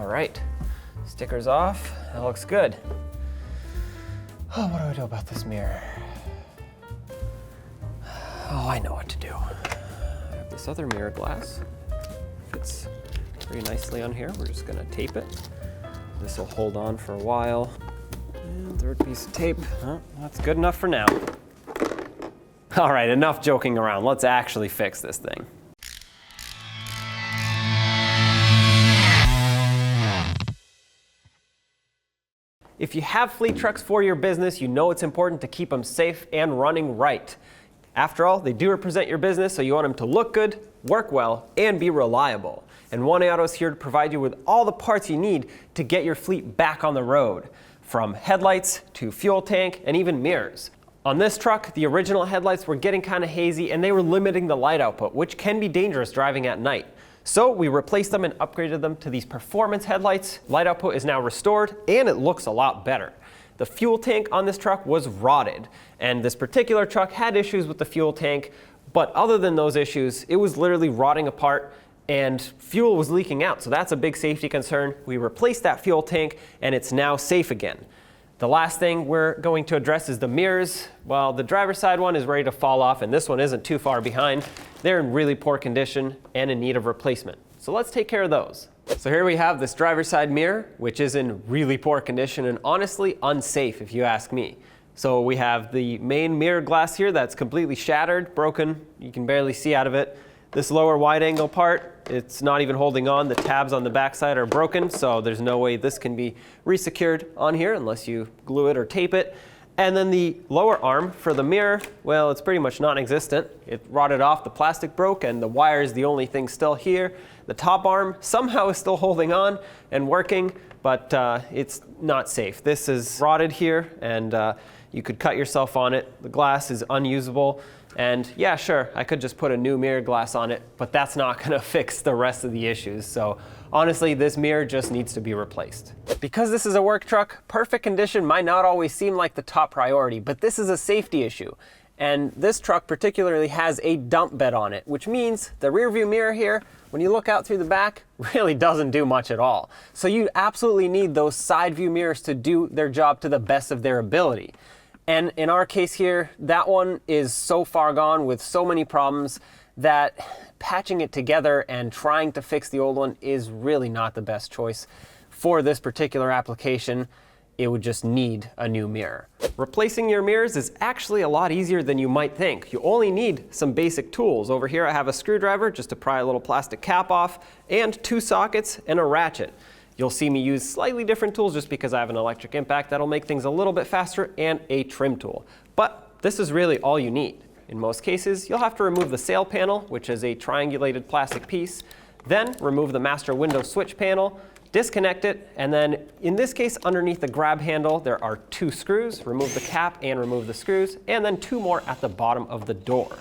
All right, stickers off. That looks good. Oh, what do I do about this mirror? Oh, I know what to do. I have this other mirror glass. Fits very nicely on here. We're just gonna tape it. This will hold on for a while. And third piece of tape. Oh, that's good enough for now. All right, enough joking around. Let's actually fix this thing. If you have fleet trucks for your business, you know it's important to keep them safe and running right. After all, they do represent your business, so you want them to look good, work well, and be reliable. And 1A Auto is here to provide you with all the parts you need to get your fleet back on the road, from headlights to fuel tank and even mirrors. On this truck, the original headlights were getting kind of hazy and they were limiting the light output, which can be dangerous driving at night. So we replaced them and upgraded them to these performance headlights. Light output is now restored and it looks a lot better. The fuel tank on this truck was rotted, and this particular truck had issues with the fuel tank, but other than those issues, it was literally rotting apart and fuel was leaking out, so that's a big safety concern. We replaced that fuel tank and it's now safe again. The last thing we're going to address is the mirrors. Well, the driver's side one is ready to fall off and this one isn't too far behind. They're in really poor condition and in need of replacement. So let's take care of those. So here we have this driver's side mirror, which is in really poor condition and honestly unsafe if you ask me. So we have the main mirror glass here that's completely shattered, broken. You can barely see out of it. This lower wide angle part, it's not even holding on. The tabs on the backside are broken, so there's no way this can be resecured on here unless you glue it or tape it. And then the lower arm for the mirror, well, it's pretty much non-existent. It rotted off, the plastic broke, and the wire is the only thing still here. The top arm somehow is still holding on and working, but it's not safe. This is rotted here, and you could cut yourself on it. The glass is unusable. And yeah, sure, I could just put a new mirror glass on it, but that's not going to fix the rest of the issues. So honestly, this mirror just needs to be replaced. Because this is a work truck, perfect condition might not always seem like the top priority, but this is a safety issue. And this truck particularly has a dump bed on it, which means the rear view mirror here, when you look out through the back, really doesn't do much at all. So you absolutely need those side view mirrors to do their job to the best of their ability. And in our case here, that one is so far gone with so many problems that patching it together and trying to fix the old one is really not the best choice for this particular application. It would just need a new mirror. Replacing your mirrors is actually a lot easier than you might think. You only need some basic tools. Over here I have a screwdriver just to pry a little plastic cap off, and 2 sockets and a ratchet. You'll see me use slightly different tools just because I have an electric impact that'll make things a little bit faster, and a trim tool. But this is really all you need. In most cases, you'll have to remove the sail panel, which is a triangulated plastic piece, then remove the master window switch panel, disconnect it, and then in this case, underneath the grab handle, there are 2 screws. Remove the cap and remove the screws, and then 2 more at the bottom of the door.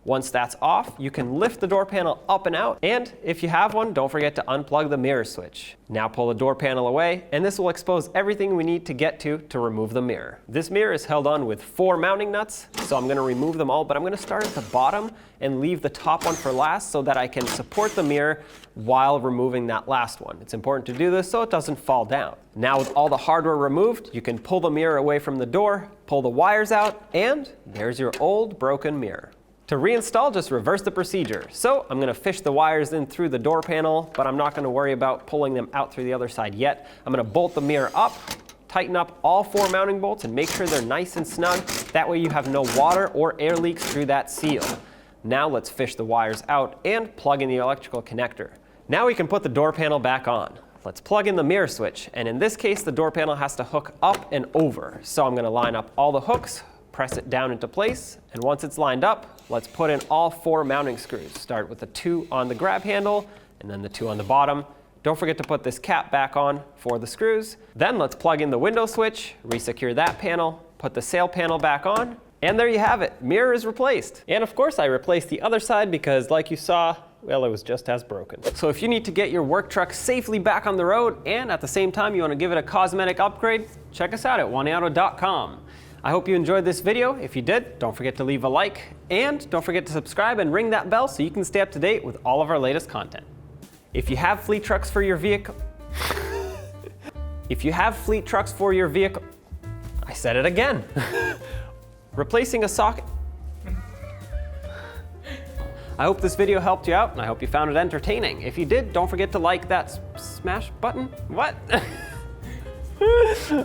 Once that's off, you can lift the door panel up and out, and if you have one, don't forget to unplug the mirror switch. Now pull the door panel away, and this will expose everything we need to get to remove the mirror. This mirror is held on with 4 mounting nuts, so I'm going to remove them all, but I'm going to start at the bottom and leave the top one for last so that I can support the mirror while removing that last one. It's important to do this so it doesn't fall down. Now with all the hardware removed, you can pull the mirror away from the door, pull the wires out, and there's your old broken mirror. To reinstall, just reverse the procedure. So I'm going to fish the wires in through the door panel, but I'm not going to worry about pulling them out through the other side yet. I'm going to bolt the mirror up, tighten up all 4 mounting bolts, and make sure they're nice and snug. That way you have no water or air leaks through that seal. Now let's fish the wires out and plug in the electrical connector. Now we can put the door panel back on. Let's plug in the mirror switch, and in this case the door panel has to hook up and over. So I'm going to line up all the hooks, press it down into place, and once it's lined up, let's put in all 4 mounting screws. Start with the 2 on the grab handle, and then the 2 on the bottom. Don't forget to put this cap back on for the screws. Then let's plug in the window switch, resecure that panel, put the sail panel back on, and there you have it. Mirror is replaced. And of course I replaced the other side because, like you saw, well, it was just as broken. So if you need to get your work truck safely back on the road, and at the same time you want to give it a cosmetic upgrade, check us out at 1AAuto.com. I hope you enjoyed this video. If you did, don't forget to leave a like, and don't forget to subscribe and ring that bell so you can stay up to date with all of our latest content. If you have fleet trucks for your vehicle, If you have fleet trucks for your vehicle, I said it again. Replacing a socket. I hope this video helped you out, and I hope you found it entertaining. If you did, don't forget to like that smash button. What?